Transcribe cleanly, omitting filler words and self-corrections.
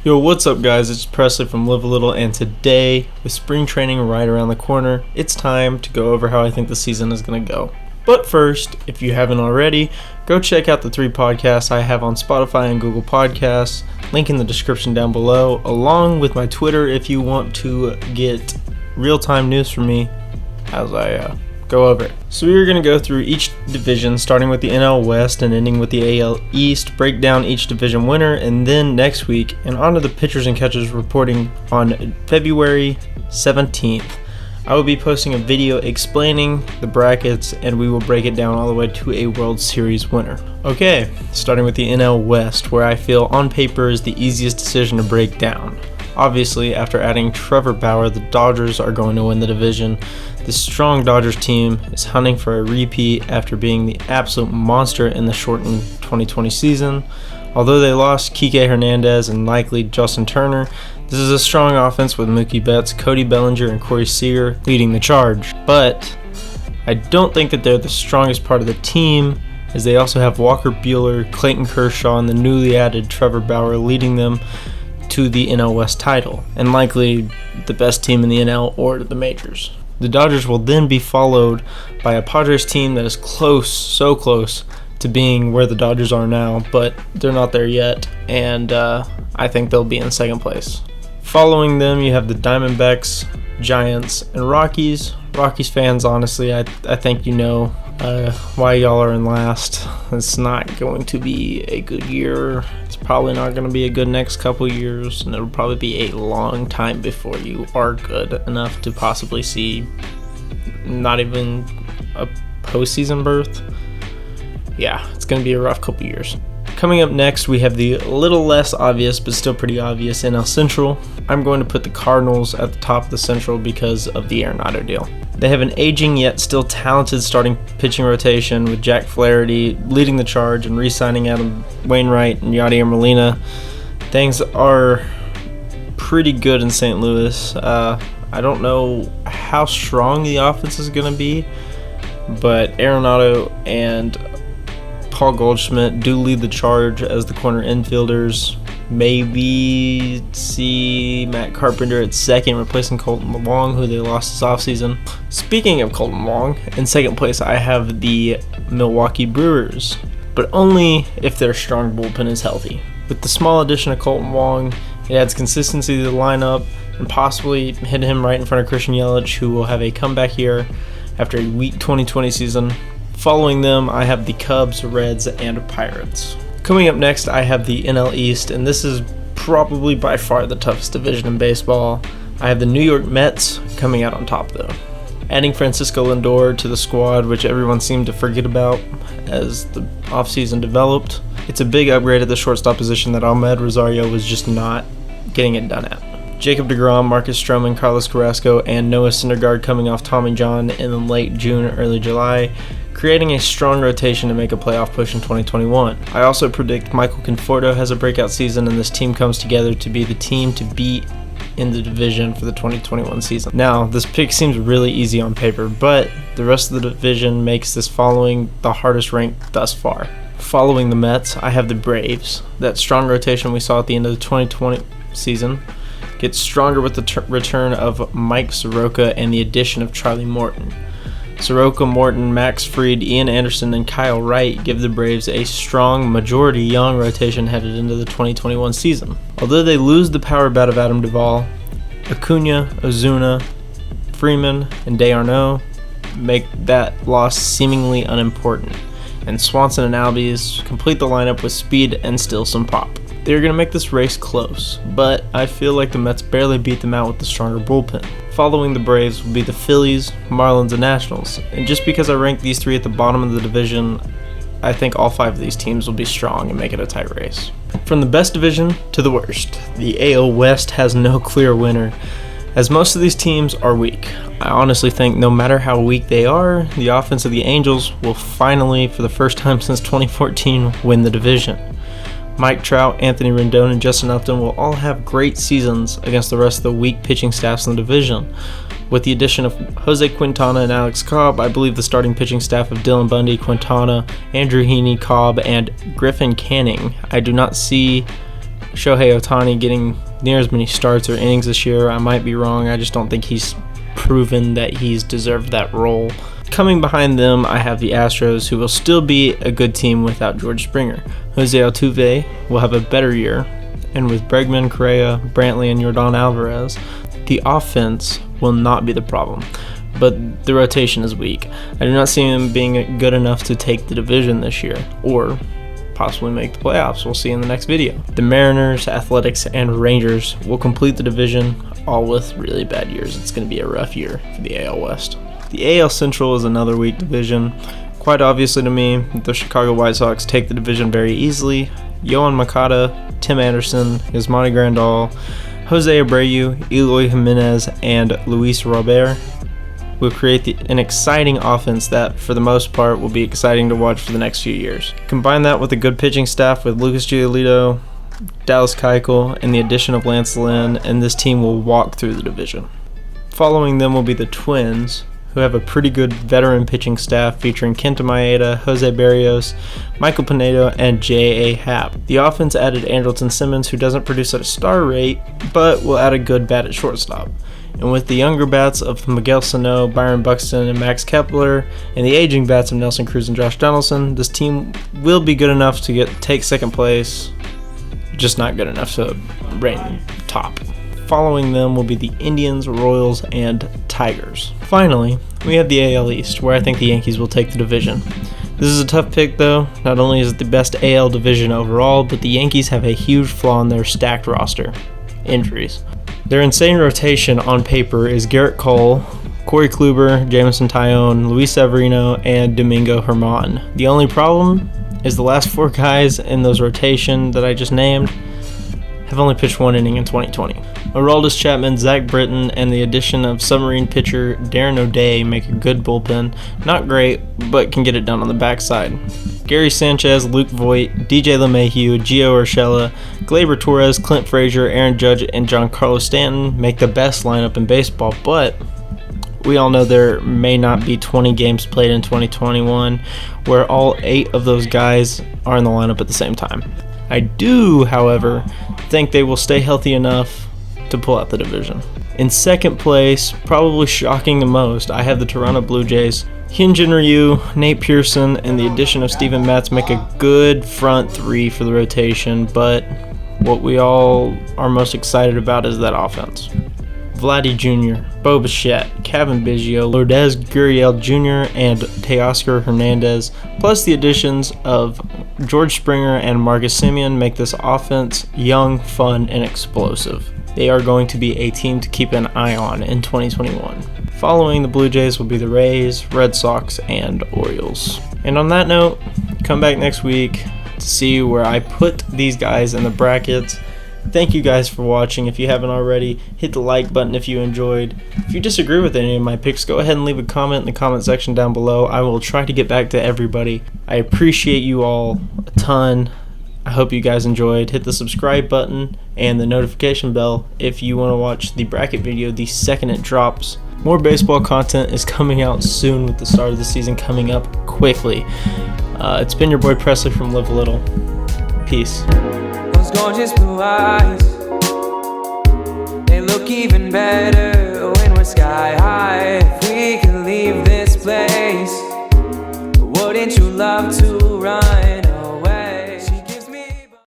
Yo, what's up guys, it's Presley from Live a Little, and today, with spring training right around the corner, it's time to go over how I think the season is going to go. But first, if you haven't already, go check out the 3 podcasts I have on Spotify and Google Podcasts, link in the description down below, along with my Twitter if you want to get real-time news from me as I go over it. So we're going to go through each division, starting with the NL West and ending with the AL East, break down each division winner, and then next week, and on to the pitchers and catchers reporting on February 17th. I will be posting a video explaining the brackets, and we will break it down all the way to a World Series winner. Okay, starting with the NL West, where I feel on paper is the easiest decision to break down. Obviously, after adding Trevor Bauer, the Dodgers are going to win the division. The strong Dodgers team is hunting for a repeat after being the absolute monster in the shortened 2020 season. Although they lost Kike Hernandez and likely Justin Turner, this is a strong offense with Mookie Betts, Cody Bellinger, and Corey Seager leading the charge. But I don't think that they're the strongest part of the team, as they also have Walker Buehler, Clayton Kershaw, and the newly added Trevor Bauer leading them to the NL West title, and likely the best team in the NL or the majors. The Dodgers will then be followed by a Padres team that is close, so close, to being where the Dodgers are now, but they're not there yet, and I think they'll be in second place. Following them, you have the Diamondbacks, Giants, and Rockies. Rockies fans, honestly, I think you know why y'all are in last. It's not going to be a good year. It's probably not going to be a good next couple years, and it'll probably be a long time before you are good enough to possibly see not even a postseason berth. Yeah, it's going to be a rough couple years. Coming up next, we have the little less obvious, but still pretty obvious NL Central. I'm going to put the Cardinals at the top of the Central because of the Arenado deal. They have an aging yet still talented starting pitching rotation with Jack Flaherty leading the charge and re-signing Adam Wainwright and Yadier Molina. Things are pretty good in St. Louis. I don't know how strong the offense is going to be, but Arenado and Paul Goldschmidt do lead the charge as the corner infielders. Maybe see Matt Carpenter at second, replacing Colton Long, who they lost this offseason. Speaking of Colton Long, in second place I have the Milwaukee Brewers, but only if their strong bullpen is healthy. With the small addition of Colton Long, it adds consistency to the lineup and possibly hit him right in front of Christian Yelich, who will have a comeback year after a weak 2020 season. Following them, I have the Cubs, Reds, and Pirates. Coming up next, I have the NL East, and this is probably by far the toughest division in baseball. I have the New York Mets coming out on top, though. Adding Francisco Lindor to the squad, which everyone seemed to forget about as the offseason developed. It's a big upgrade at the shortstop position that Ahmed Rosario was just not getting it done at. Jacob deGrom, Marcus Stroman, Carlos Carrasco, and Noah Syndergaard coming off Tommy John in late June, early July, creating a strong rotation to make a playoff push in 2021. I also predict Michael Conforto has a breakout season, and this team comes together to be the team to beat in the division for the 2021 season. Now, this pick seems really easy on paper, but the rest of the division makes this following the hardest ranked thus far. Following the Mets, I have the Braves. That strong rotation we saw at the end of the 2020 season gets stronger with the return of Mike Soroka and the addition of Charlie Morton. Soroka, Morton, Max Fried, Ian Anderson, and Kyle Wright give the Braves a strong, majority young rotation headed into the 2021 season. Although they lose the power bat of Adam Duvall, Acuna, Ozuna, Freeman, and D'Arnaud make that loss seemingly unimportant, and Swanson and Albies complete the lineup with speed and still some pop. They're going to make this race close, but I feel like the Mets barely beat them out with the stronger bullpen. Following the Braves will be the Phillies, Marlins, and Nationals, and just because I rank these 3 at the bottom of the division, I think all 5 of these teams will be strong and make it a tight race. From the best division to the worst, the AL West has no clear winner, as most of these teams are weak. I honestly think no matter how weak they are, the offense of the Angels will finally, for the first time since 2014, win the division. Mike Trout, Anthony Rendon, and Justin Upton will all have great seasons against the rest of the weak pitching staffs in the division. With the addition of Jose Quintana and Alex Cobb, I believe the starting pitching staff of Dylan Bundy, Quintana, Andrew Heaney, Cobb, and Griffin Canning, I do not see Shohei Ohtani getting near as many starts or innings this year. I might be wrong. I just don't think he's proven that he's deserved that role. Coming behind them, I have the Astros, who will still be a good team without George Springer. Jose Altuve will have a better year, and with Bregman, Correa, Brantley, and Yordan Alvarez, the offense will not be the problem, but the rotation is weak. I do not see him being good enough to take the division this year, or possibly make the playoffs. We'll see in the next video. The Mariners, Athletics, and Rangers will complete the division, all with really bad years. It's going to be a rough year for the AL West. The AL Central is another weak division. Quite obviously to me, the Chicago White Sox take the division very easily. Yohan Moncada, Tim Anderson, Yasmani Grandal, Jose Abreu, Eloy Jimenez, and Luis Robert will create an exciting offense that, for the most part, will be exciting to watch for the next few years. Combine that with a good pitching staff with Lucas Giolito, Dallas Keuchel, and the addition of Lance Lynn, and this team will walk through the division. Following them will be the Twins, who have a pretty good veteran pitching staff featuring Kenta Maeda, Jose Barrios, Michael Pinedo, and J.A. Happ. The offense added Andrelton Simmons, who doesn't produce at a star rate, but will add a good bat at shortstop. And with the younger bats of Miguel Sano, Byron Buxton, and Max Kepler, and the aging bats of Nelson Cruz and Josh Donaldson, this team will be good enough to take second place, just not good enough to reign top. Following them will be the Indians, Royals, and Tigers. Finally, we have the AL East, where I think the Yankees will take the division. This is a tough pick though. Not only is it the best AL division overall, but the Yankees have a huge flaw in their stacked roster: injuries. Their insane rotation on paper is Garrett Cole, Corey Kluber, Jameson Taillon, Luis Severino, and Domingo Germán. The only problem is the last four guys in those rotation that I just named have only pitched one inning in 2020. Aroldis Chapman, Zach Britton, and the addition of submarine pitcher Darren O'Day make a good bullpen. Not great, but can get it done on the backside. Gary Sanchez, Luke Voigt, DJ LeMahieu, Gio Urshela, Gleyber Torres, Clint Frazier, Aaron Judge, and Giancarlo Stanton make the best lineup in baseball, but we all know there may not be 20 games played in 2021 where all 8 of those guys are in the lineup at the same time. I do, however, think they will stay healthy enough to pull out the division. In second place, probably shocking the most, I have the Toronto Blue Jays. Hyunjin Ryu, Nate Pearson, and the addition of Steven Matz make a good front three for the rotation, but what we all are most excited about is that offense. Vladdy Jr., Bo Bichette, Kevin Biggio, Lourdes Gurriel Jr., and Teoscar Hernandez, plus the additions of George Springer and Marcus Semien make this offense young, fun, and explosive. They are going to be a team to keep an eye on in 2021. Following the Blue Jays will be the Rays, Red Sox, and Orioles. And on that note, come back next week to see where I put these guys in the brackets. Thank you guys for watching. If you haven't already, hit the like button if you enjoyed. If you disagree with any of my picks, go ahead and leave a comment in the comment section down below. I will try to get back to everybody. I appreciate you all a ton. I hope you guys enjoyed. Hit the subscribe button and the notification bell if you want to watch the bracket video the second it drops. More baseball content is coming out soon with the start of the season coming up quickly. It's been your boy Presley from Live a Little. Peace. Those gorgeous blue eyes, they look even better when we're sky high. If we could leave this place, wouldn't you love to run?